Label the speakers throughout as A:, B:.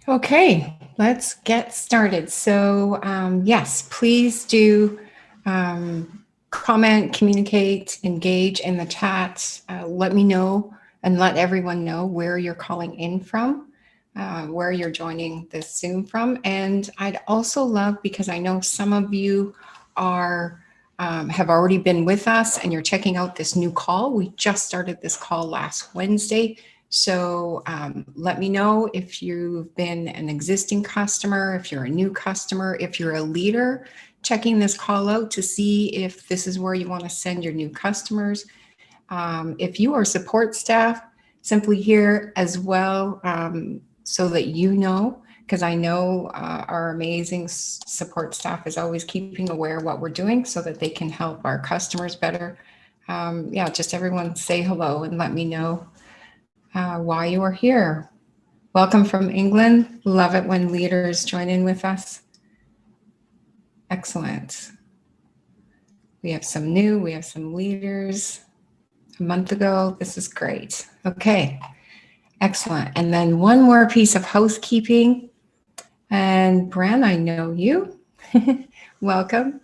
A: Okay, let's get started. So yes, please do comment, communicate, engage in the chat. Let me know and let everyone know where you're calling in from, where you're joining this Zoom from. And I'd also love, because I know some of you are have already been with us and you're checking out this new call. We just started this call last Wednesday. So let me know if you've been an existing customer, if you're a new customer, if you're a leader, checking this call out to see if this is where you want to send your new customers. If you are support staff, simply here as well, so that you know, because I know our amazing support staff is always keeping aware of what we're doing so that they can help our customers better. Yeah, just everyone say hello and let me know why you are here. Welcome from England. Love it when leaders join in with us. Excellent. We have some new, we have some leaders a month ago. This is great. Okay, excellent. And then one more piece of housekeeping. And Bran, I know you. Welcome.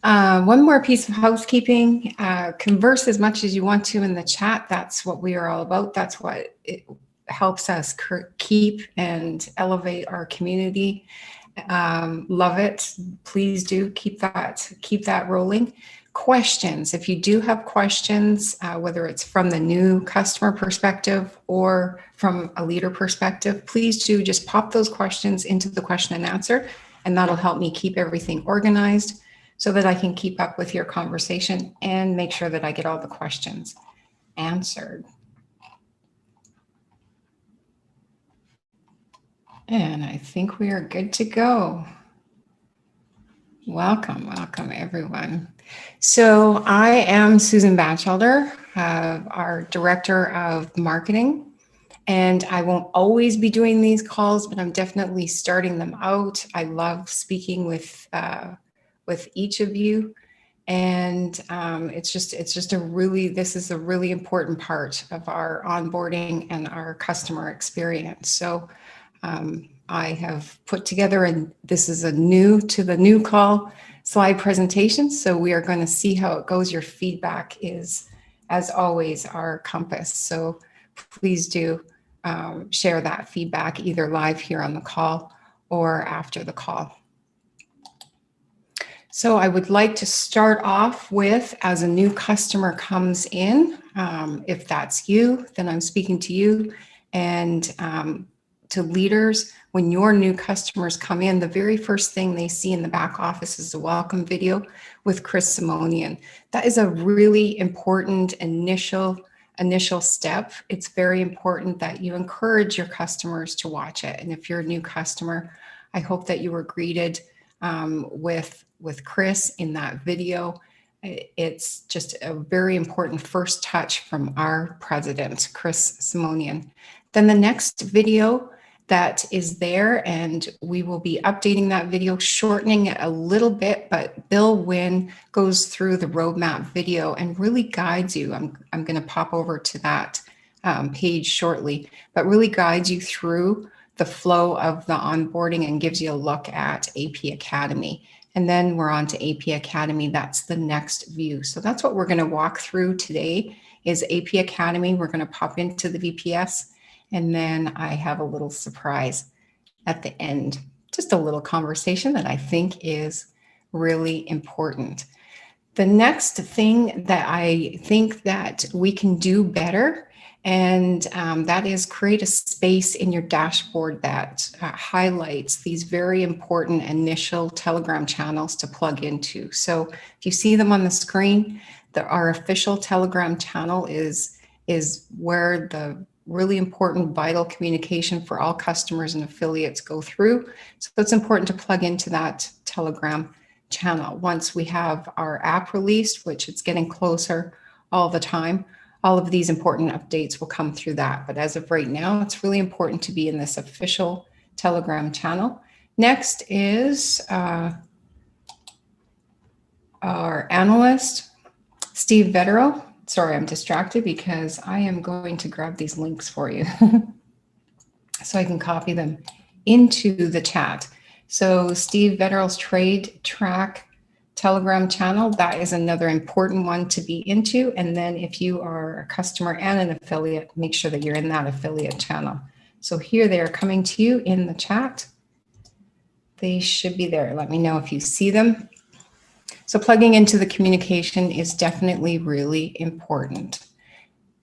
A: One more piece of housekeeping. Converse as much as you want to in the chat. That's what we are all about. That's what it helps us keep and elevate our community. Love it. Please do keep that rolling. Questions. If you do have questions, whether it's from the new customer perspective or from a leader perspective, please do just pop those questions into the question and answer, and that'll help me keep everything organized so that I can keep up with your conversation and make sure that I get all the questions answered. And I think we are good to go. Welcome, welcome everyone. So I am Susan Batchelder, our Director of Marketing, and I won't always be doing these calls, but I'm definitely starting them out. I love speaking with each of you, and this is a really important part of our onboarding and our customer experience. So I have put together, and this is a new to the new call slide presentation. So we are going to see how it goes. Your feedback is, as always, our compass. So please do share that feedback either live here on the call or after the call. So I would like to start off with, as a new customer comes in, if that's you, then I'm speaking to you, and to leaders, when your new customers come in, the very first thing they see in the back office is a welcome video with Chris Simonian. That is a really important initial step. It's very important that you encourage your customers to watch it. And if you're a new customer, I hope that you were greeted with Chris in that video. It's just a very important first touch from our president, Chris Simonian. Then the next video that is there, and we will be updating that video, shortening it a little bit, but Bill Wynn goes through the roadmap video and really guides you. I'm going to pop over to that page shortly, but really guides you through the flow of the onboarding and gives you a look at AP Academy. And then we're on to AP Academy. That's the next view. So that's what we're going to walk through today is AP Academy. We're going to pop into the VPS. And then I have a little surprise at the end, just a little conversation that I think is really important. The next thing that I think that we can do better, and that is create a space in your dashboard that highlights these very important initial Telegram channels to plug into. So if you see them on the screen, our official Telegram channel is where the really important vital communication for all customers and affiliates go through. So it's important to plug into that Telegram channel. Once we have our app released, which it's getting closer all the time, all of these important updates will come through that. But as of right now, it's really important to be in this official Telegram channel. Next is our analyst, Steve Vetero. sorry, I'm distracted because I am going to grab these links for you so I can copy them into the chat. So Steve Vetterl's Trade Track Telegram channel, that is another important one to be into. And then if you are a customer and an affiliate, make sure that you're in that affiliate channel. So here they are coming to you in the chat. They should be there. Let me know if you see them. So plugging into the communication is definitely really important.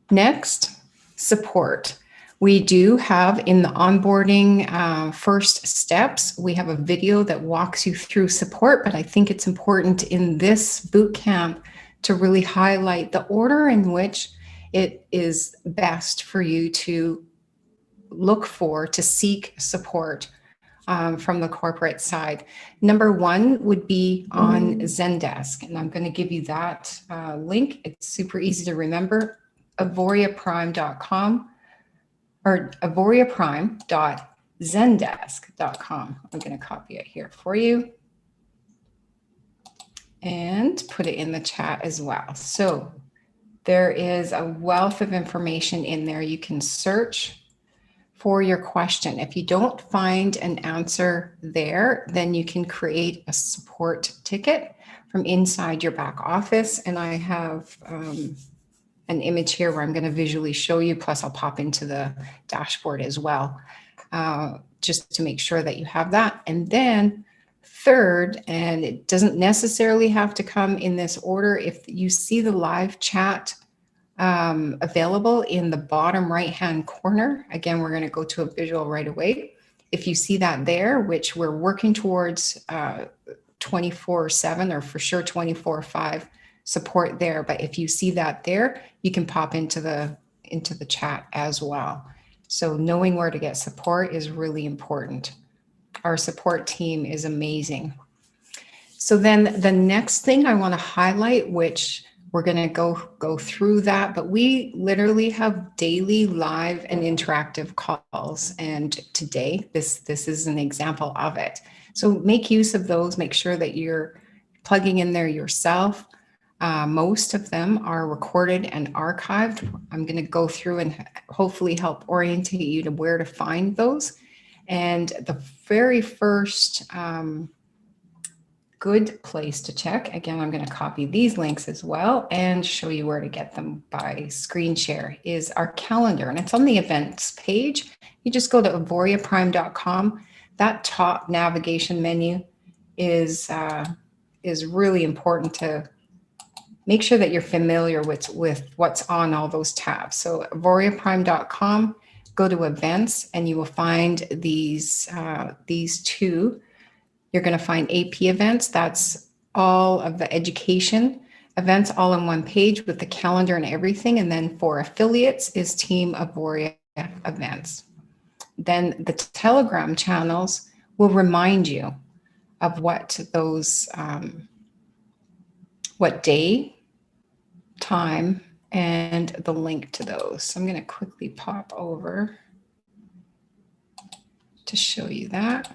A: Next, support. We do have in the onboarding first steps, we have a video that walks you through support, but I think it's important in this boot camp to really highlight the order in which it is best for you to look for, to seek support from the corporate side. Number one would be on Zendesk, and I'm going to give you that link. It's super easy to remember, AuvoriaPrime.com or AuvoriaPrime.zendesk.com. I'm going to copy it here for you and put it in the chat as well. So there is a wealth of information in there. You can search for your question. If you don't find an answer there, then you can create a support ticket from inside your back office. And I have an image here where I'm going to visually show you, plus I'll pop into the dashboard as well, just to make sure that you have that. And then third, and it doesn't necessarily have to come in this order, if you see the live chat available in the bottom right-hand corner. Again, we're going to go to a visual right away. If you see that there, which we're working towards 24/7 or for sure 24/5 support there. But if you see that there, you can pop into the chat as well. So knowing where to get support is really important. Our support team is amazing. So then the next thing I want to highlight, which we're going to go through that, but we literally have daily live and interactive calls. And today, this is an example of it. So make use of those. Make sure that you're plugging in there yourself. Most of them are recorded and archived. I'm going to go through and hopefully help orientate you to where to find those. And the very first good place to check, again, I'm going to copy these links as well and show you where to get them by screen share, is our calendar. And it's on the events page. You just go to AuvoriaPrime.com. That top navigation menu is really important to make sure that you're familiar with what's on all those tabs. So AuvoriaPrime.com, go to events, and you will find these two. You're going to find AP events. That's all of the education events all on one page with the calendar and everything. And then for affiliates is Team Auvoria events. Then the Telegram channels will remind you of what those, what day, time, and the link to those. So I'm going to quickly pop over to show you that.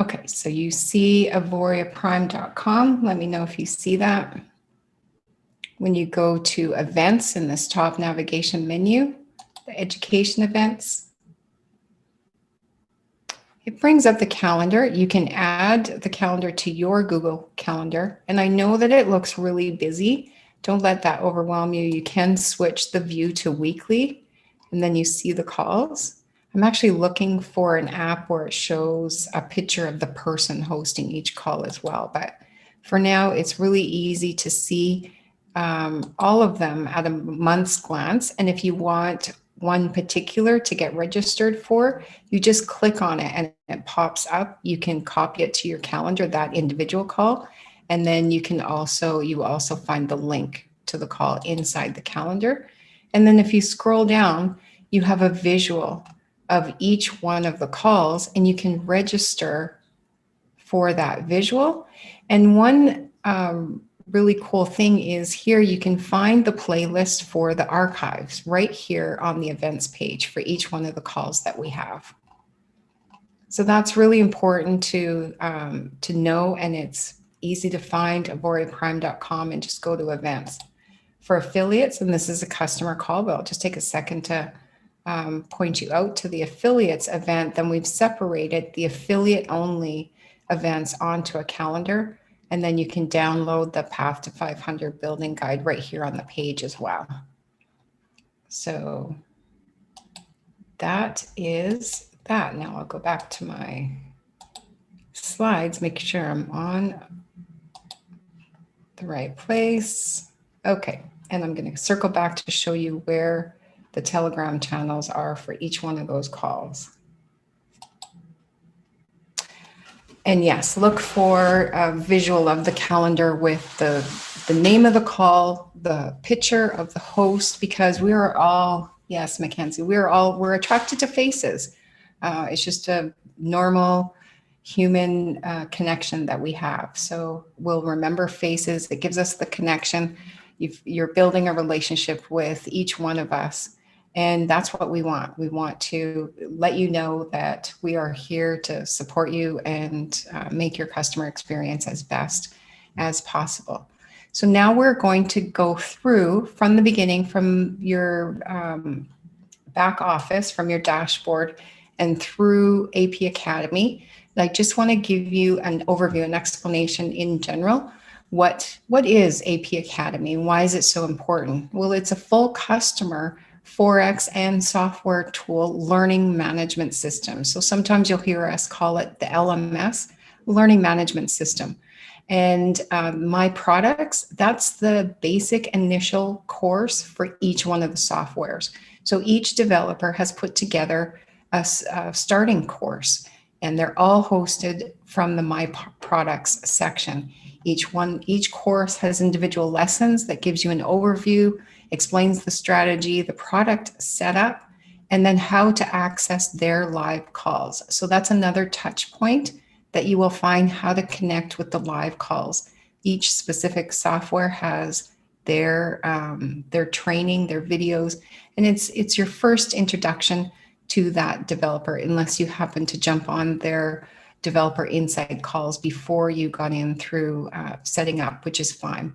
A: Okay, so you see AuvoriaPrime.com. Let me know if you see that. When you go to events in this top navigation menu, the education events, it brings up the calendar. You can add the calendar to your Google Calendar. And I know that it looks really busy. Don't let that overwhelm you. You can switch the view to weekly, and then you see the calls. I'm actually looking for an app where it shows a picture of the person hosting each call as well. But for now, it's really easy to see all of them at a month's glance. And if you want one particular to get registered for, you just click on it and it pops up. You can copy it to your calendar, that individual call. And then you also find the link to the call inside the calendar. And then if you scroll down, you have a visual of each one of the calls, and you can register for that visual. And one really cool thing is here you can find the playlist for the archives right here on the events page for each one of the calls that we have. So that's really important to know, and it's easy to find, auvoriaprime.com, and just go to events. For affiliates, and this is a customer call, but I'll just take a second to point you out to the affiliates event. Then we've separated the affiliate only events onto a calendar, and then you can download the Path to 500 building guide right here on the page as well. So that is that. Now I'll go back to my slides, make sure I'm on the right place. Okay, and I'm going to circle back to show you where the Telegram channels are for each one of those calls. And yes, look for a visual of the calendar with the name of the call, the picture of the host, because we are all, yes, Mackenzie, we're attracted to faces. It's just a normal human connection that we have. So we'll remember faces. It gives us the connection. You're building a relationship with each one of us. And that's what we want. We want to let you know that we are here to support you and make your customer experience as best as possible. So now we're going to go through from the beginning, from your back office, from your dashboard, and through AP Academy. I just want to give you an overview, an explanation in general. What is AP Academy and why is it so important? Well, it's a full customer Forex and software tool learning management system. So sometimes you'll hear us call it the LMS, learning management system. And my products, that's the basic initial course for each one of the softwares. So each developer has put together a starting course, and they're all hosted from the My Products section. Each course has individual lessons that gives you an overview, explains the strategy, the product setup, and then how to access their live calls. So that's another touch point that you will find, how to connect with the live calls. Each specific software has their training, their videos, and it's your first introduction to that developer, unless you happen to jump on their developer insight calls before you got in through setting up, which is fine.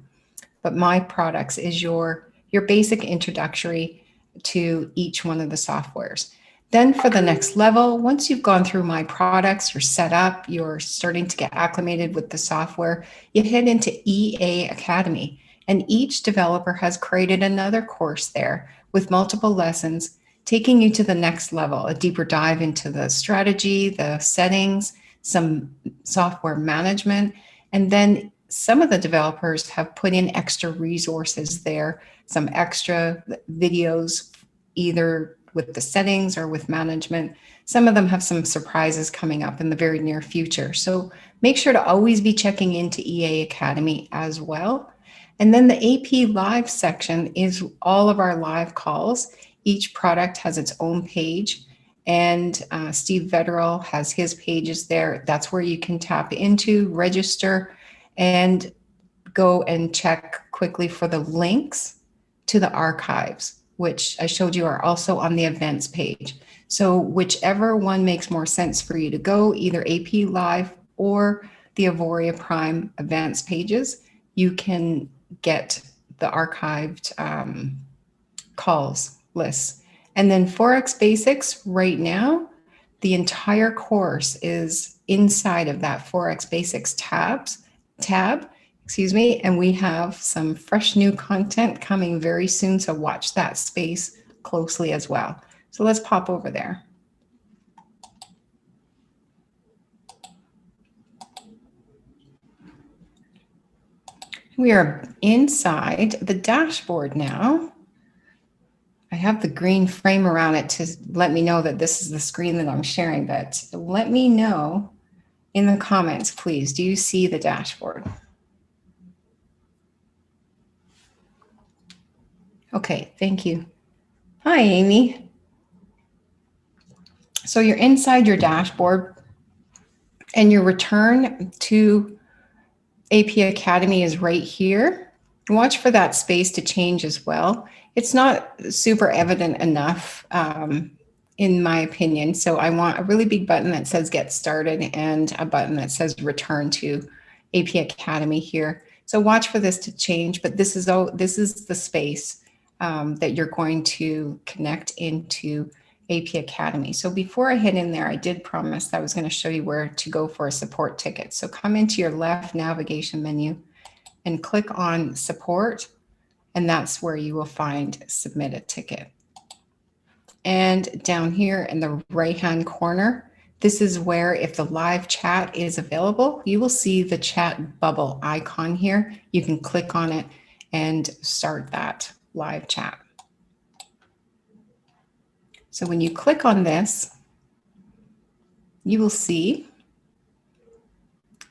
A: But My Products is your basic introductory to each one of the softwares. Then for the next level, once you've gone through My Products, you're set up, you're starting to get acclimated with the software, you head into EA Academy. And each developer has created another course there with multiple lessons, taking you to the next level, a deeper dive into the strategy, the settings, some software management, and then some of the developers have put in extra resources there, some extra videos, either with the settings or with management. Some of them have some surprises coming up in the very near future. So make sure to always be checking into EA Academy as well. And then the AP Live section is all of our live calls. Each product has its own page, and Steve Vetterell has his pages there. That's where you can tap into, register, and go and check quickly for the links to the archives, which I showed you are also on the events page. So whichever one makes more sense for you to go, either AP Live or the Auvoria Prime events pages, you can get the archived calls lists. And then Forex Basics right now, the entire course is inside of that Forex Basics tab, and we have some fresh new content coming very soon, so watch that space closely as well. So let's pop over there. We are inside the dashboard now. I have the green frame around it to let me know that this is the screen that I'm sharing, but let me know in the comments, please. Do you see the dashboard? Okay, thank you. Hi, Amy. So you're inside your dashboard, and your return to AP Academy is right here. Watch for that space to change as well. It's not super evident enough, in my opinion. So I want a really big button that says get started and a button that says return to AP Academy here. So watch for this to change, but this is the space that you're going to connect into AP Academy. So before I hit in there, I did promise that I was going to show you where to go for a support ticket. So come into your left navigation menu and click on support, and that's where you will find submit a ticket. And down here in the right-hand corner, this is where if the live chat is available, you will see the chat bubble icon here. You can click on it and start that live chat. So when you click on this, you will see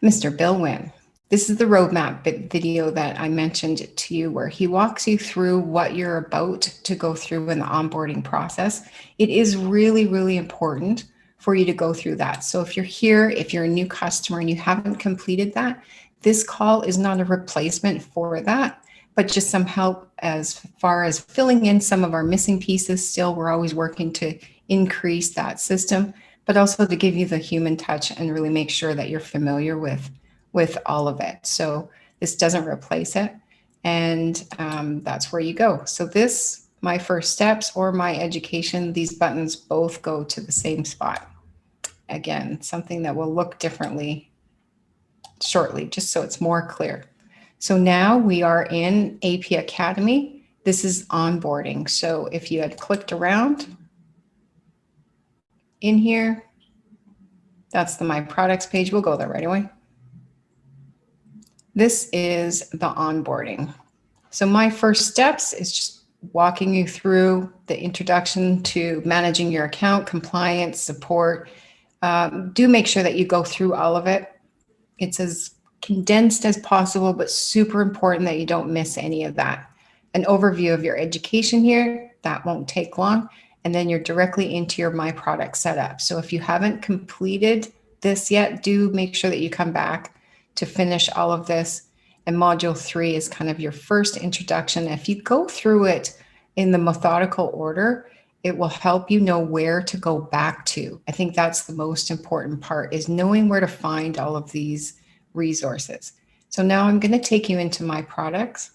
A: Mr. Bill Wynn. This is the roadmap video that I mentioned to you, where he walks you through what you're about to go through in the onboarding process. It is really, really important for you to go through that. So if you're here, if you're a new customer and you haven't completed that, this call is not a replacement for that, but just some help as far as filling in some of our missing pieces. Still, we're always working to increase that system, but also to give you the human touch and really make sure that you're familiar with all of it. So this doesn't replace it. And that's where you go. So this, my first steps or my education, these buttons both go to the same spot. Again, something that will look differently shortly, just so it's more clear. So now we are in AP Academy. This is onboarding. So if you had clicked around in here, that's the My Products page. We'll go there right away. This is the onboarding. So my first steps is just walking you through the introduction to managing your account, compliance, support. Do make sure that you go through all of it. It's as condensed as possible, but super important that you don't miss any of that. An overview of your education here, that won't take long. And then you're directly into your My Product setup. So if you haven't completed this yet, do make sure that you come back to finish all of this. And module 3 is kind of your first introduction. If you go through it in the methodical order, it will help you know where to go back to. I think that's the most important part, is knowing where to find all of these resources. So now I'm going to take you into My Products.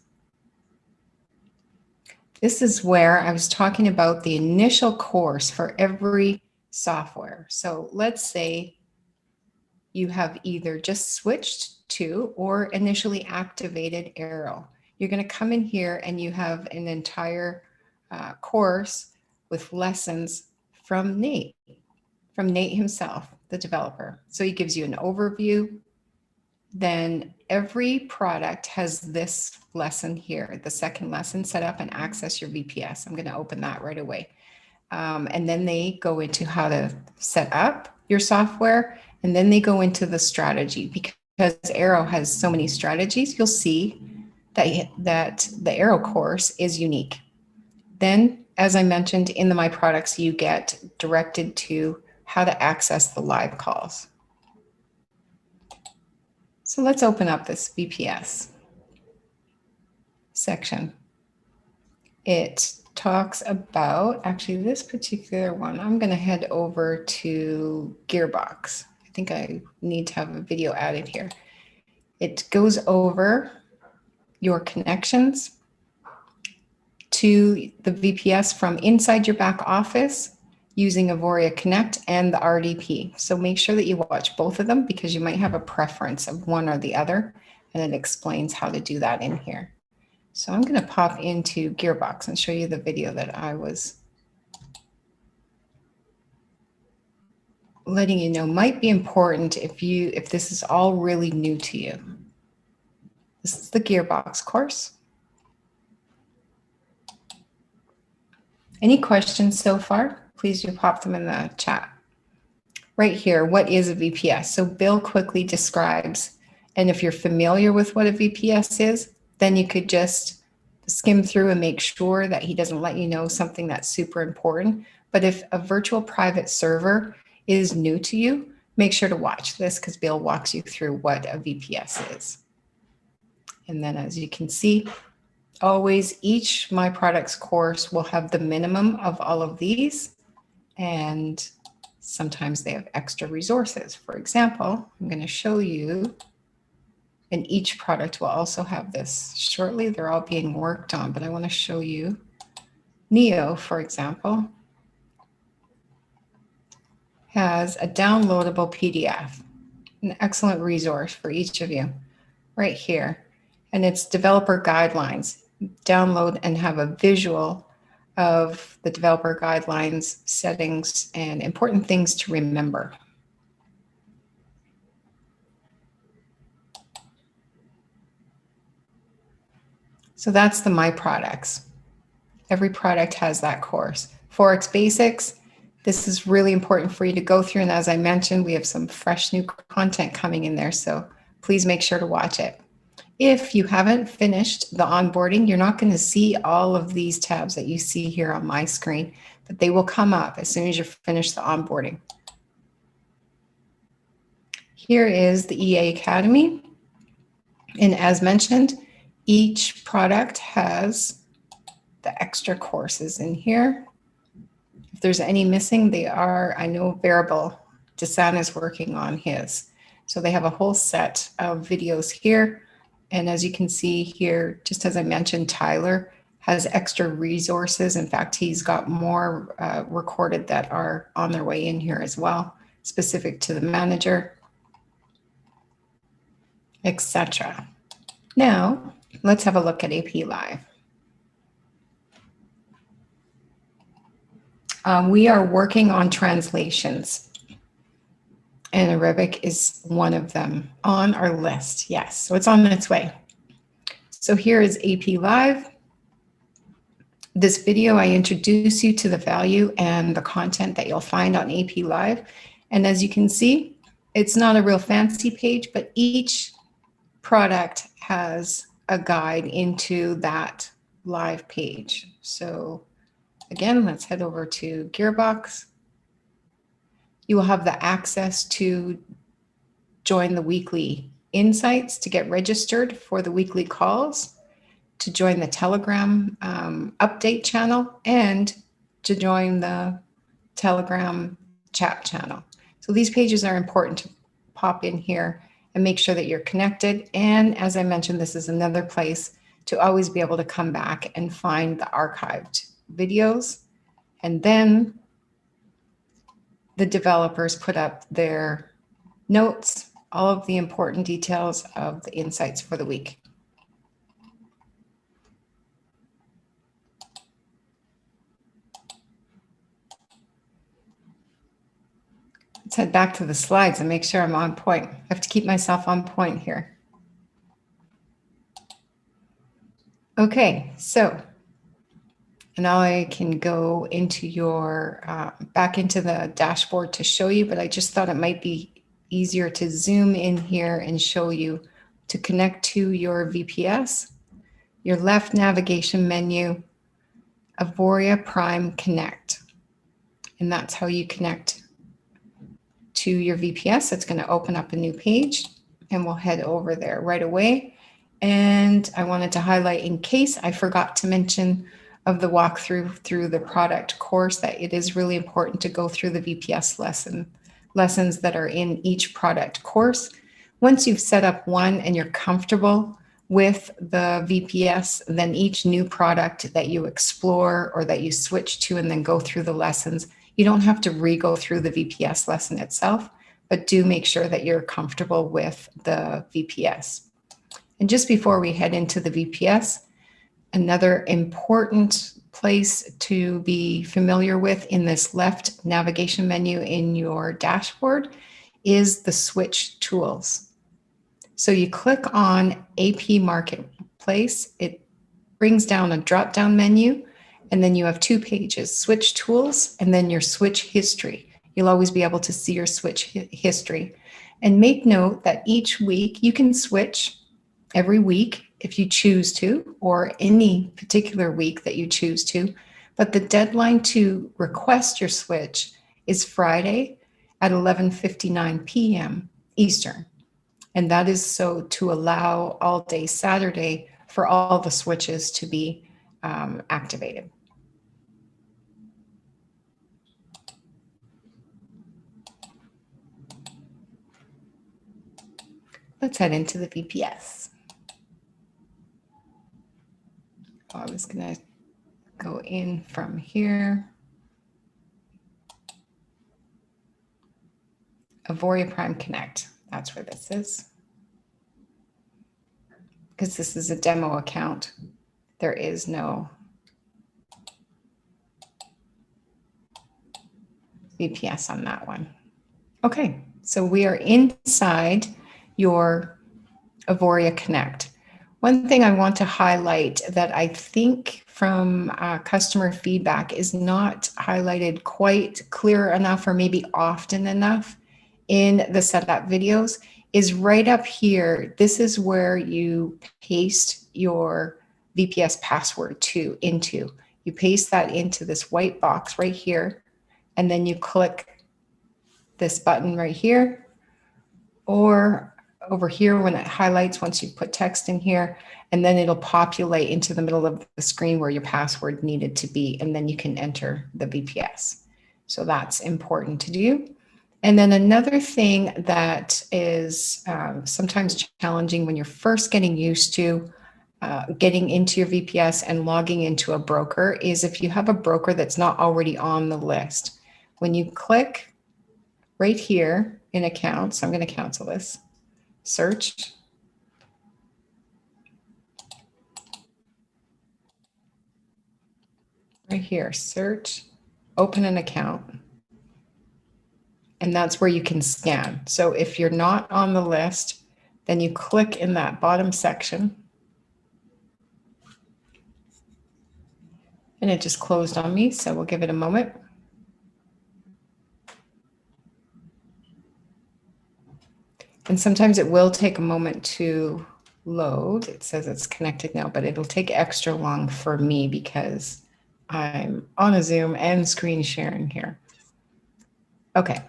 A: This is where I was talking about the initial course for every software. So let's say you have either just switched to or initially activated Arrow. You're going to come in here and you have an entire course with lessons from Nate himself, the developer. So he gives you an overview. Then every product has this lesson here, the second lesson, set up and access your VPS. I'm going to open that right away. And then they go into how to set up your software. And then they go into the strategy, because Arrow has so many strategies. You'll see that the Arrow course is unique. Then, as I mentioned, in the My Products, you get directed to how to access the live calls. So let's open up this VPS section. It talks about, actually this particular one, I'm going to head over to Gearbox. I think I need to have a video added here. It goes over your connections to the VPS from inside your back office using Auvoria Connect and the RDP. So make sure that you watch both of them, because you might have a preference of one or the other, and it explains how to do that in here. So I'm going to pop into Gearbox and show you the video that I was letting you know might be important if this is all really new to you. This is the Gearbox course. Any questions so far? Please do pop them in the chat. Right here, what is a VPS? So Bill quickly describes, and if you're familiar with what a VPS is, then you could just skim through and make sure that he doesn't let you know something that's super important. But if a virtual private server is new to you, make sure to watch this, because Bill walks you through what a VPS is. And then as you can see, always each My Products course will have the minimum of all of these. And sometimes they have extra resources. For example, I'm going to show you, and each product will also have this shortly. They're all being worked on, but I want to show you Neo, for example, has a downloadable PDF, an excellent resource for each of you right here. And it's developer guidelines. Download and have a visual of the developer guidelines, settings, and important things to remember. So that's the My Products. Every product has that course. Forex Basics, this is really important for you to go through. And as I mentioned, we have some fresh new content coming in there. So please make sure to watch it. If you haven't finished the onboarding, you're not going to see all of these tabs that you see here on my screen, but they will come up as soon as you finish the onboarding. Here is the EA Academy. And as mentioned, each product has the extra courses in here. If there's any missing, they are, I know Variable Desan is working on his. So they have a whole set of videos here. And as you can see here, just as I mentioned, Tyler has extra resources. In fact, he's got more recorded that are on their way in here as well, specific to the manager, etc. Now, let's have a look at AP Live. We are working on translations, and Arabic is one of them on our list. Yes, so it's on its way. So here is AP Live. This video, I introduce you to the value and the content that you'll find on AP Live. And as you can see, it's not a real fancy page, but each product has a guide into that live page. So again, let's head over to Gearbox. You will have the access to join the weekly insights, to get registered for the weekly calls, to join the Telegram update channel, and to join the Telegram chat channel. So these pages are important to pop in here and make sure that you're connected. And as I mentioned, this is another place to always be able to come back and find the archived videos. And then the developers put up their notes, all of the important details of the insights for the week. Let's head back to the slides and make sure I'm on point. I have to keep myself on point here. Okay, so now I can go into your, back into the dashboard to show you, but I just thought it might be easier to zoom in here and show you to connect to your VPS, your left navigation menu, Auvoria Prime Connect. And that's how you connect to your VPS. It's going to open up a new page, and we'll head over there right away. And I wanted to highlight, in case I forgot to mention of the walkthrough through the product course, that it is really important to go through the VPS lessons that are in each product course. Once you've set up one and you're comfortable with the VPS, then each new product that you explore or that you switch to and then go through the lessons, you don't have to re-go through the VPS lesson itself, but do make sure that you're comfortable with the VPS. And just before we head into the VPS, another important place to be familiar with in this left navigation menu in your dashboard is the switch tools. So you click on AP Marketplace, it brings down a drop-down menu, and then you have two pages, switch tools, and then your switch history. You'll always be able to see your switch history. And make note that each week you can switch every week if you choose to, or any particular week that you choose to. But the deadline to request your switch is Friday at 11:59 p.m. Eastern. And that is so to allow all day Saturday for all the switches to be activated. Let's head into the VPS. I was going to go in from here. Auvoria Prime Connect. That's where this is. Because this is a demo account, there is no VPS on that one. Okay, so we are inside your Auvoria Connect. One thing I want to highlight that I think from customer feedback is not highlighted quite clear enough or maybe often enough in the setup videos is right up here. This is where you paste your VPS password into. You paste that into this white box right here, and then you click this button right here, or over here when it highlights once you put text in here, and then it'll populate into the middle of the screen where your password needed to be, and then you can enter the VPS. So that's important to do. And then another thing that is sometimes challenging when you're first getting used to getting into your VPS and logging into a broker is if you have a broker that's not already on the list. When you click right here in accounts, I'm going to cancel this, search. Right here, search, open an account. And that's where you can scan. So if you're not on the list, then you click in that bottom section. And it just closed on me, so we'll give it a moment. And sometimes it will take a moment to load. It says it's connected now, but it'll take extra long for me because I'm on a Zoom and screen sharing here. Okay.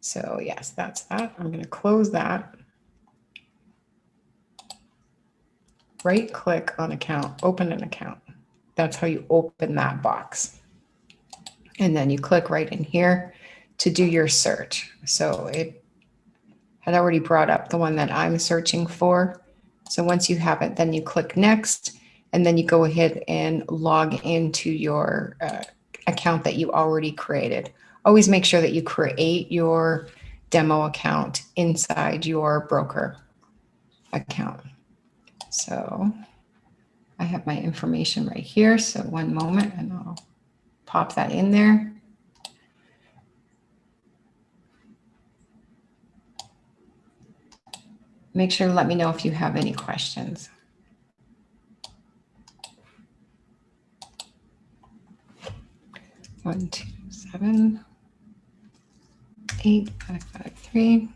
A: So yes, that's that. I'm going to close that. Right click on account, open an account. That's how you open that box. And then you click right in here to do your search. So it had already brought up the one that I'm searching for. So once you have it, then you click next, and then you go ahead and log into your account that you already created. Always make sure that you create your demo account inside your broker account. So I have my information right here. So one moment and I'll pop that in there. Make sure to let me know if you have any questions. One, 2, 7, 8, 5, 5, 3.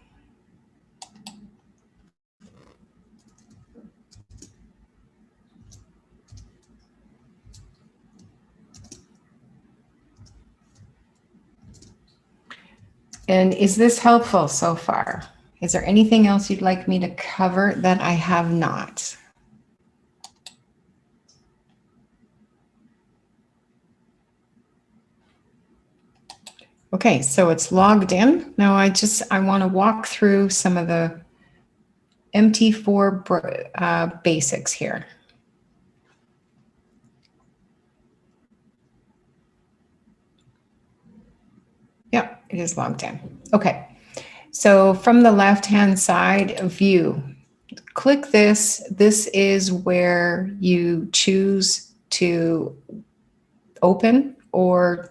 A: And is this helpful so far? Is there anything else you'd like me to cover that I have not? Okay, so it's logged in. Now I want to walk through some of the MT4 basics here. Yeah, it is logged in. Okay, so from the left-hand side, view, click this. This is where you choose to open or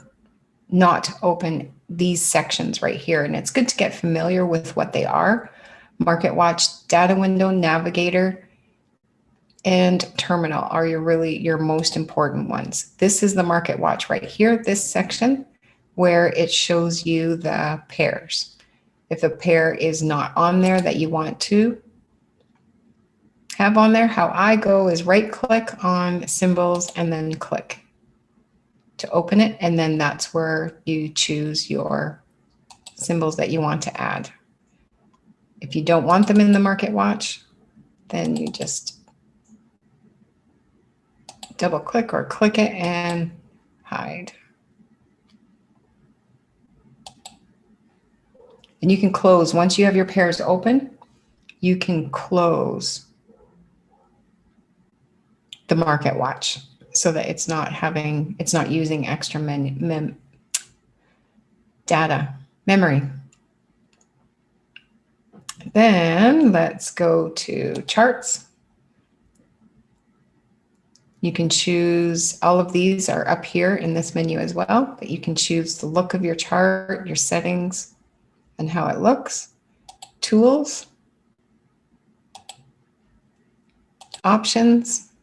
A: not open these sections right here. And it's good to get familiar with what they are. Market Watch, Data Window, Navigator, and Terminal are your most important ones. This is the Market Watch right here, this section, where it shows you the pairs. If a pair is not on there that you want to have on there, how I go is right click on symbols and then click to open it, and then that's where you choose your symbols that you want to add. If you don't want them in the Market Watch, then you just double click or click it and hide. And you can close, once you have your pairs open, you can close the Market Watch so that it's not using extra memory. Then let's go to charts. You can choose, all of these are up here in this menu as well, but you can choose the look of your chart, your settings, and how it looks. Tools, options.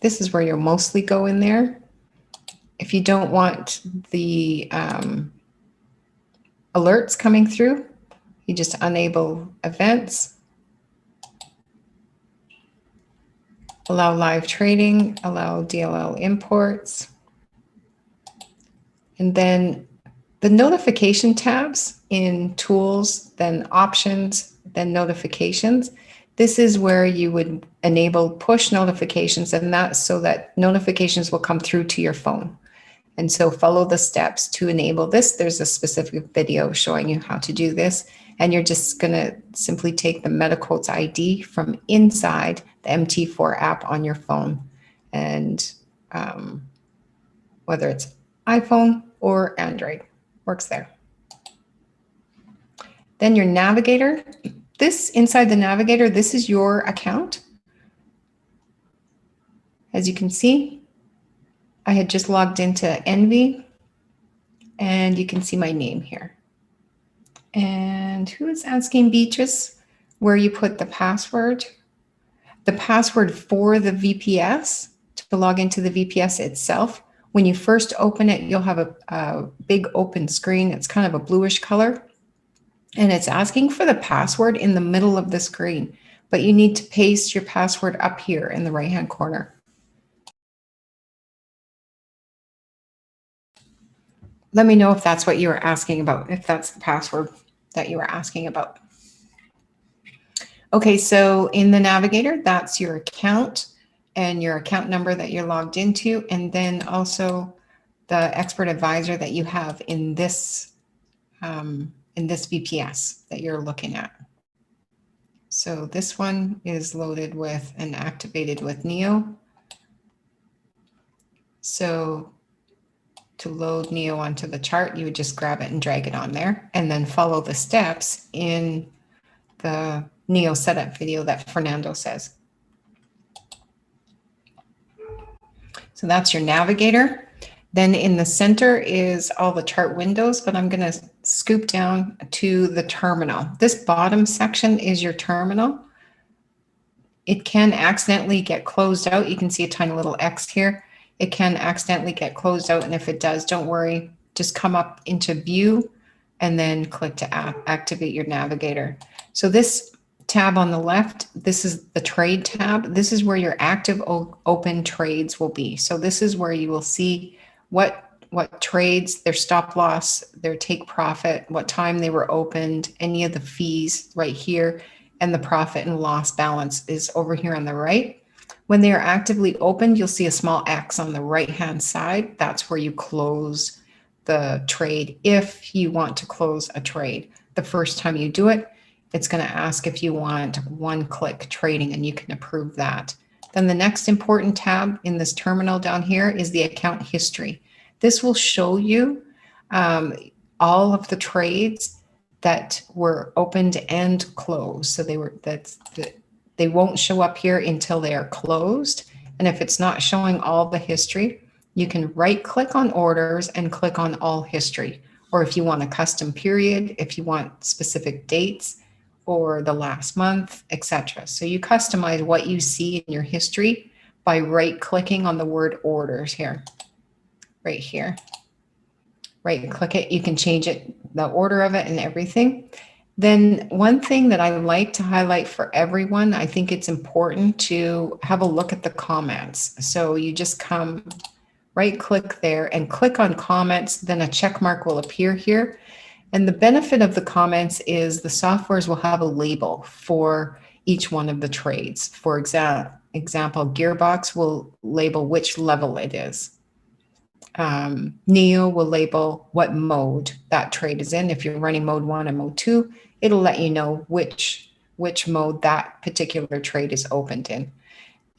A: This is where you'll mostly go in there. If you don't want the alerts coming through, you just enable events, allow live trading, allow DLL imports, and then the notification tabs in tools, then options, then notifications. This is where you would enable push notifications, and that's so that notifications will come through to your phone. And so follow the steps to enable this. There's a specific video showing you how to do this. And you're just going to simply take the MetaQuotes ID from inside the MT4 app on your phone. And whether it's iPhone or Android, works there. Then your navigator. This, inside the navigator, this is your account. As you can see, I had just logged into Envy, and you can see my name here. And who is asking Beatrice where you put the password? The password for the VPS, to log into the VPS itself. When you first open it, you'll have a big open screen. It's kind of a bluish color. And it's asking for the password in the middle of the screen. But you need to paste your password up here in the right-hand corner. Let me know if that's what you were asking about, if that's the password that you were asking about. Okay, so in the navigator, that's your account and your account number that you're logged into, and then also the expert advisor that you have in this VPS that you're looking at. So this one is loaded with and activated with Neo. So to load Neo onto the chart, you would just grab it and drag it on there, and then follow the steps in the Neo setup video that Fernando says. So that's your navigator. Then in the center is all the chart windows, but I'm going to scoop down to the terminal. This bottom section is your terminal. It can accidentally get closed out. You can see a tiny little X here. It can accidentally get closed out, and if it does, don't worry. Just come up into view and then click to activate your navigator. So this tab on the left, this is the trade tab. This is where your active open trades will be. So this is where you will see what trades, their stop loss, their take profit, what time they were opened, any of the fees right here, and the profit and loss balance is over here on the right. When they are actively opened, you'll see a small X on the right-hand side. That's where you close the trade if you want to close a trade. The first time you do it, it's going to ask if you want one-click trading, and you can approve that. Then the next important tab in this terminal down here is the account history. This will show you all of the trades that were opened and closed. So they won't show up here until they are closed. And if it's not showing all the history, you can right-click on orders and click on all history. Or if you want a custom period, if you want specific dates, or the last month, etc. So you customize what you see in your history by right-clicking on the word orders here, right here. Right-click it, you can change it, the order of it and everything. Then one thing that I like to highlight for everyone, I think it's important to have a look at the comments. So you just come right-click there and click on comments, then a check mark will appear here. And the benefit of the comments is the softwares will have a label for each one of the trades. For example, Gearbox will label which level it is. Neo will label what mode that trade is in. If you're running mode 1 and mode 2, it'll let you know which mode that particular trade is opened in.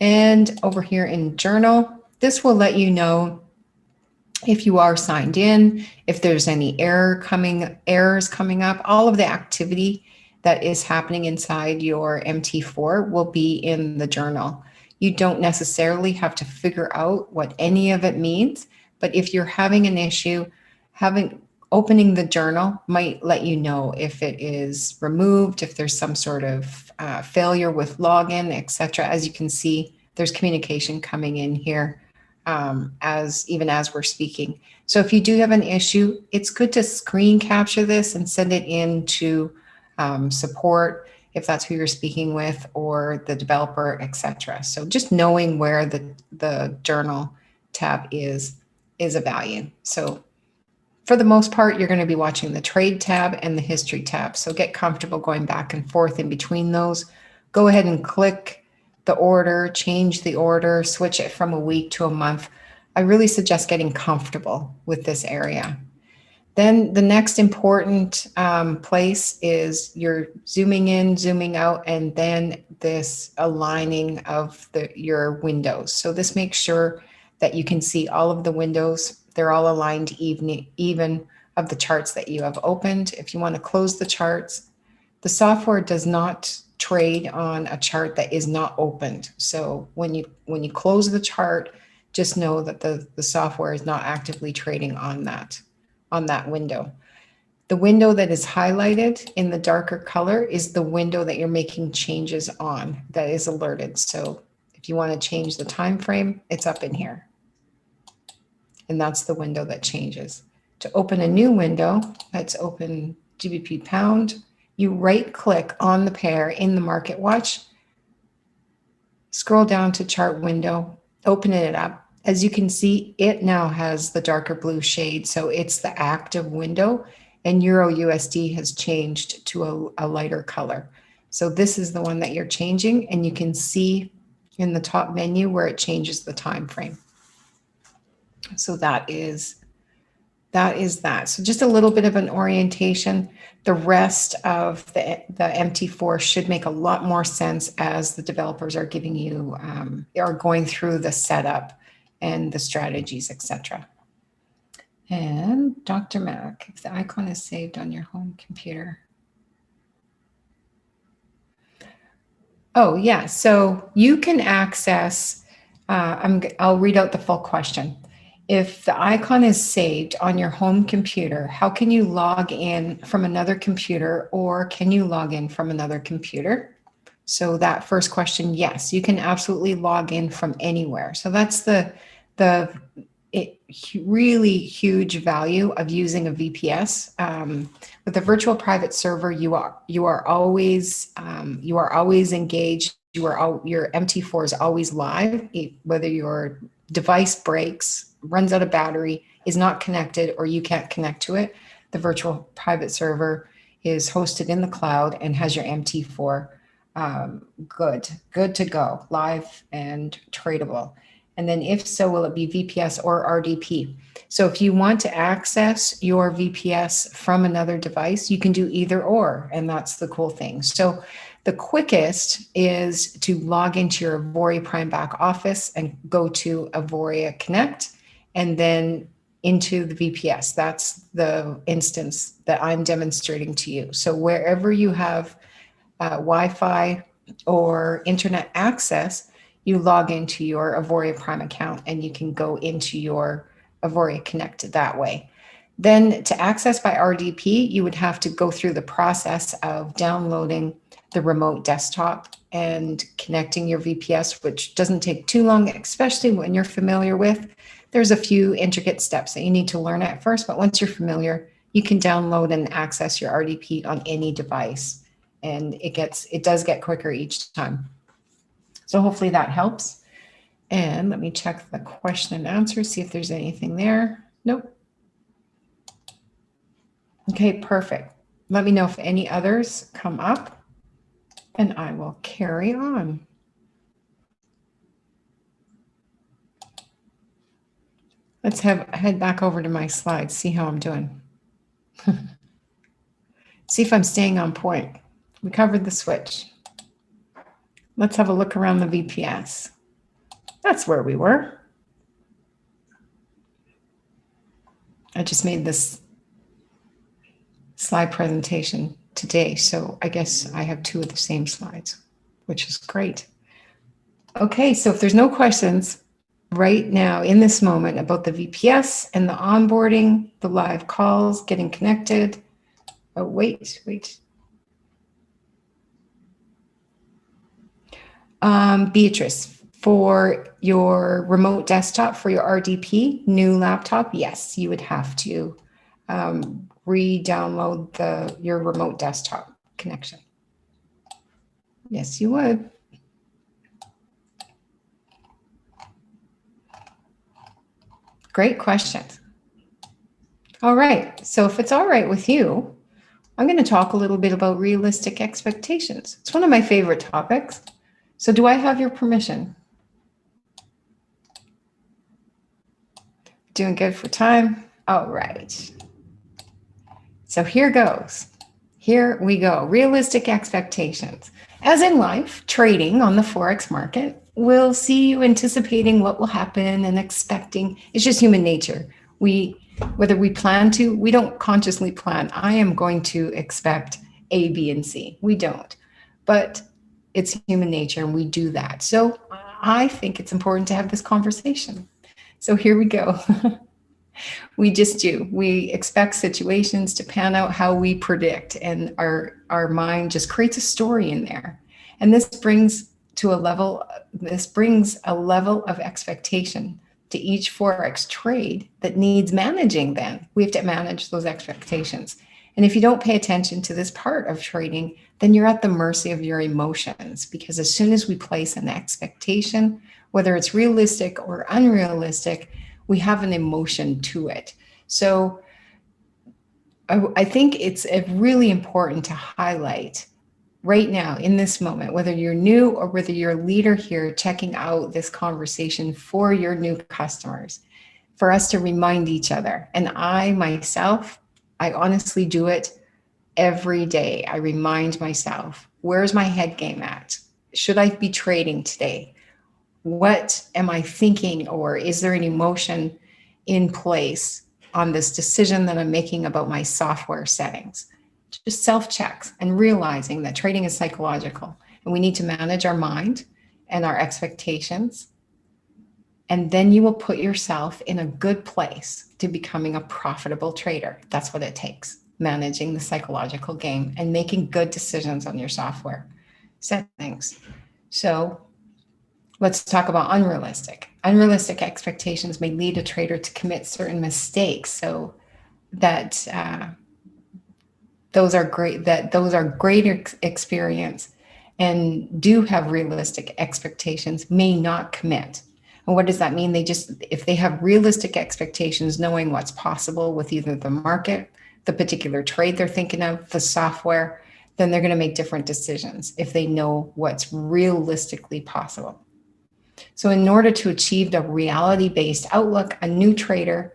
A: And over here in Journal, this will let you know if you are signed in, if there's any errors coming up. All of the activity that is happening inside your MT4 will be in the journal. You don't necessarily have to figure out what any of it means, but if you're having an issue, opening the journal might let you know if it is removed, if there's some sort of failure with login, etc. As you can see, there's communication coming in here even as we're speaking. So if you do have an issue, it's good to screen capture this and send it in to support if that's who you're speaking with, or the developer, etc. So just knowing where the journal tab is a value. So for the most part, you're going to be watching the trade tab and the history tab. So get comfortable going back and forth in between those. Go ahead and click the order, change the order, switch it from a week to a month. I really suggest getting comfortable with this area. Then the next important place is your zooming in, zooming out, and then this aligning of your windows. So this makes sure that you can see all of the windows. They're all aligned even of the charts that you have opened. If you want to close the charts, the software does not trade on a chart that is not opened. So when you close the chart, just know that the software is not actively trading on that window. The window that is highlighted in the darker color is the window that you're making changes on, that is alerted. So if you want to change the time frame, it's up in here. And that's the window that changes. To open a new window, let's open GBP pound. You right click on the pair in the market watch, scroll down to chart window, open it up. As you can see, it now has the darker blue shade, so it's the active window, and Euro USD has changed to a lighter color. So this is the one that you're changing, and you can see in the top menu where it changes the time frame. So that is that. So just a little bit of an orientation. The rest of the MT4 should make a lot more sense as the developers are giving you, are going through the setup and the strategies, etc. And Dr. Mac, if the icon is saved on your home computer. Oh yeah, so you can access, I'll read out the full question. If the icon is saved on your home computer, how can you log in from another computer, or can you log in from another computer? So that first question, yes, you can absolutely log in from anywhere. So that's the really huge value of using a VPS. With a virtual private server, you are always engaged. Your MT4 is always live, whether your device breaks, runs out of battery, is not connected, or you can't connect to it. The virtual private server is hosted in the cloud and has your MT4 good to go, live and tradable. And then if so, will it be VPS or RDP? So if you want to access your VPS from another device, you can do either or, and that's the cool thing. So the quickest is to log into your Auvoria Prime back office and go to Auvoria Connect, and then into the VPS. That's the instance that I'm demonstrating to you. So wherever you have Wi-Fi or internet access, you log into your Auvoria Prime account and you can go into your Auvoria Connect that way. Then to access by RDP, you would have to go through the process of downloading the remote desktop and connecting your VPS, which doesn't take too long, especially when you're familiar with. There's a few intricate steps that you need to learn at first, but once you're familiar, you can download and access your RDP on any device. And it does get quicker each time. So hopefully that helps. And let me check the question and answer, see if there's anything there. Nope. Okay, perfect. Let me know if any others come up and I will carry on. Let's head back over to my slides, see how I'm doing. See if I'm staying on point. We covered the switch. Let's have a look around the VPS. That's where we were. I just made this slide presentation today, so I guess I have two of the same slides, which is great. Okay, so if there's no questions right now in this moment about the VPS and the onboarding, the live calls, getting connected. Oh, wait. Beatrice, for your remote desktop, for your RDP, new laptop, yes, you would have to re-download your remote desktop connection. Yes, you would. Great questions. All right, so if it's all right with you, I'm going to talk a little bit about realistic expectations. It's one of my favorite topics. So do I have your permission? Doing good for time? All right. So here goes. Here we go. Realistic expectations. As in life, trading on the Forex market will see you anticipating what will happen and expecting. It's just human nature. Whether we plan to, we don't consciously plan. I am going to expect A, B, and C. We don't. But it's human nature and we do that. So I think it's important to have this conversation. So here we go. We just do. We expect situations to pan out how we predict, and our mind just creates a story in there. And this brings a level of expectation to each Forex trade that needs managing. Then we have to manage those expectations. And if you don't pay attention to this part of trading, then you're at the mercy of your emotions, because as soon as we place an expectation, whether it's realistic or unrealistic, we have an emotion to it. So I think it's really important to highlight right now in this moment, whether you're new or whether you're a leader here checking out this conversation for your new customers, for us to remind each other. And I myself, I honestly do it every day. I remind myself, where's my head game at? Should I be trading today? What am I thinking, or is there an emotion in place on this decision that I'm making about my software settings? Just self-checks and realizing that trading is psychological and we need to manage our mind and our expectations. And then you will put yourself in a good place to becoming a profitable trader. That's what it takes, managing the psychological game and making good decisions on your software settings. So let's talk about unrealistic. Unrealistic expectations may lead a trader to commit certain mistakes. So that those are greater experience and do have realistic expectations may not commit. And what does that mean? If they have realistic expectations, knowing what's possible with either the market, the particular trade they're thinking of, the software, then they're going to make different decisions if they know what's realistically possible. So in order to achieve the reality-based outlook, a new trader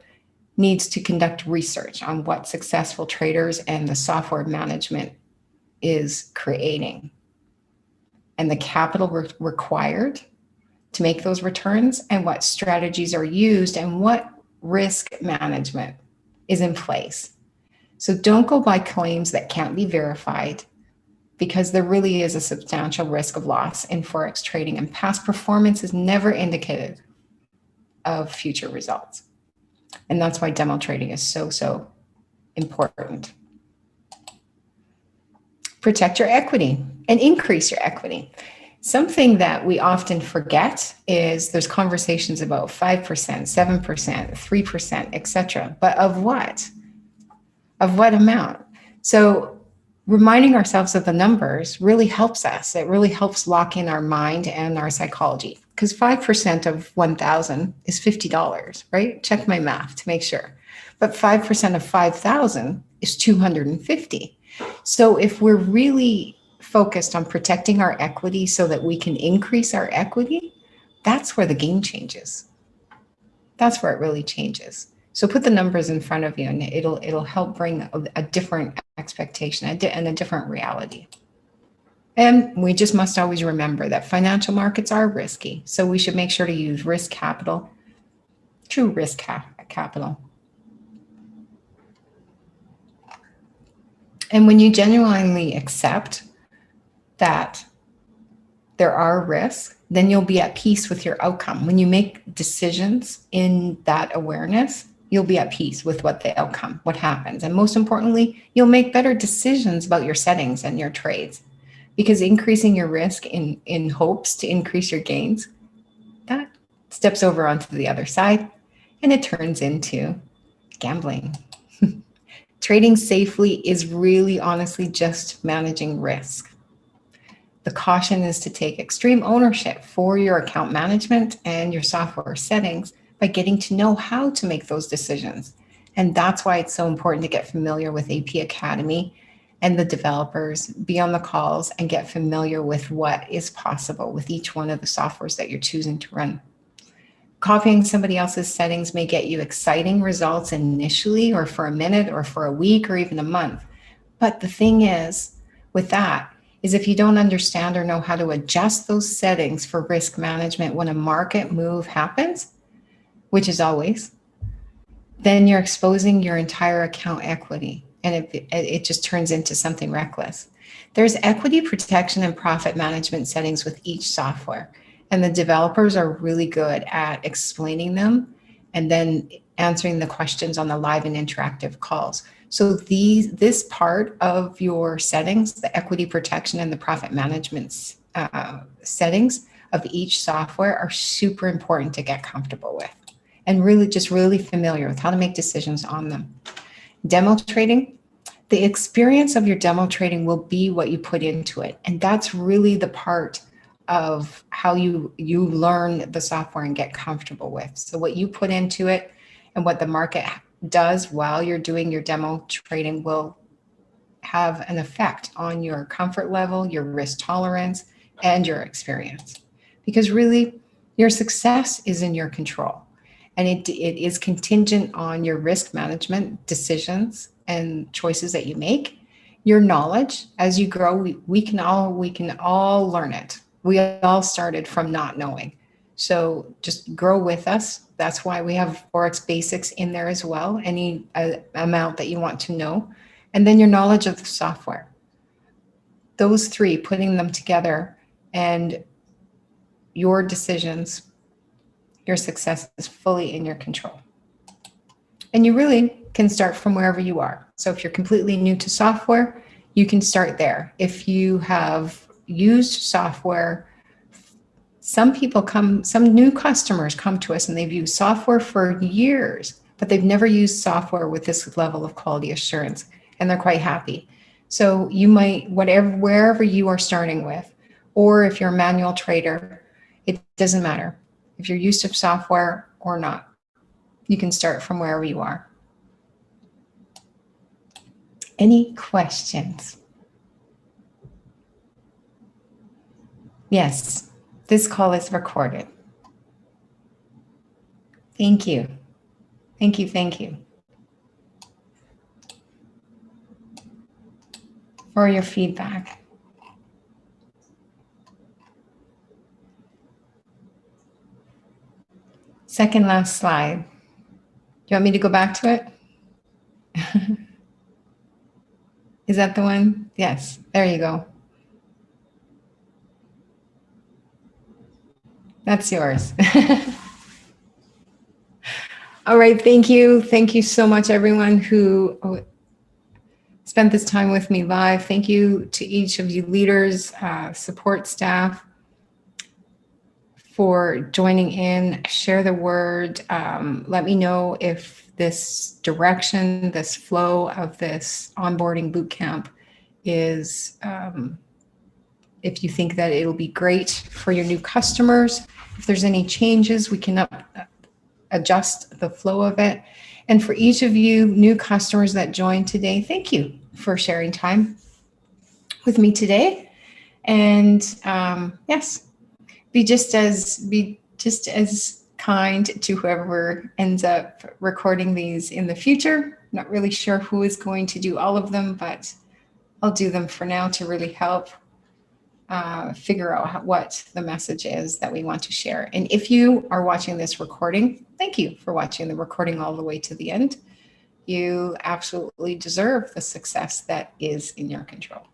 A: needs to conduct research on what successful traders and the software management is creating, and the capital required to make those returns, and what strategies are used, and what risk management is in place. So don't go by claims that can't be verified, because there really is a substantial risk of loss in Forex trading, and past performance is never indicative of future results. And that's why demo trading is so important. Protect your equity and increase your equity. Something that we often forget is there's conversations about 5%, 7%, 3%, etc. But of what? Of what amount? So reminding ourselves of the numbers really helps us. It really helps lock in our mind and our psychology, because 5% of 1,000 is $50, right? Check my math to make sure. But 5% of 5,000 is 250. So if we're really focused on protecting our equity so that we can increase our equity, that's where the game changes. That's where it really changes. So put the numbers in front of you, and it'll help bring a different expectation and a different reality. And we just must always remember that financial markets are risky. So we should make sure to use risk capital, true risk capital. And when you genuinely accept that there are risks, then you'll be at peace with your outcome. When you make decisions in that awareness, you'll be at peace with what the outcome, what happens. And most importantly, you'll make better decisions about your settings and your trades, because increasing your risk in hopes to increase your gains, that steps over onto the other side and it turns into gambling. Trading safely is really honestly just managing risk. The caution is to take extreme ownership for your account management and your software settings by getting to know how to make those decisions. And that's why it's so important to get familiar with AP Academy and the developers, be on the calls and get familiar with what is possible with each one of the softwares that you're choosing to run. Copying somebody else's settings may get you exciting results initially, or for a minute, or for a week, or even a month. But the thing is, with that, is if you don't understand or know how to adjust those settings for risk management when a market move happens, which is always, then you're exposing your entire account equity, and it just turns into something reckless. There's equity protection and profit management settings with each software, and the developers are really good at explaining them and then answering the questions on the live and interactive calls. So this part of your settings, the equity protection and the profit management settings of each software, are super important to get comfortable with and really familiar with how to make decisions on them. Demo trading, the experience of your demo trading will be what you put into it. And that's really the part of how you learn the software and get comfortable with. So what you put into it and what the market does while you're doing your demo trading will have an effect on your comfort level, your risk tolerance, and your experience. Because really, your success is in your control. And it is contingent on your risk management decisions and choices that you make. Your knowledge, as you grow, we can all learn it. We all started from not knowing. So just grow with us. That's why we have Forex Basics in there as well, any amount that you want to know. And then your knowledge of the software. Those three, putting them together, and your decisions, your success is fully in your control. And you really can start from wherever you are. So if you're completely new to software, you can start there. If you have used software, some new customers come to us and they've used software for years, but they've never used software with this level of quality assurance, and they're quite happy. So you might, wherever you are starting with, or if you're a manual trader, it doesn't matter. If you're used to software or not, you can start from wherever you are. Any questions? Yes, this call is recorded. Thank you. Thank you, thank you for your feedback. Second last slide. Do you want me to go back to it? Is that the one? Yes, there you go. That's yours. All right, thank you. Thank you so much, everyone who spent this time with me live. Thank you to each of you leaders, support staff, for joining in. Share the word. Let me know if this direction, this flow of this onboarding bootcamp is, if you think that it'll be great for your new customers. If there's any changes, we can adjust the flow of it. And for each of you new customers that joined today, thank you for sharing time with me today. And yes, be just as kind to whoever ends up recording these in the future. Not really sure who is going to do all of them, but I'll do them for now to really help figure out what the message is that we want to share. And if you are watching this recording, thank you for watching the recording all the way to the end. You absolutely deserve the success that is in your control.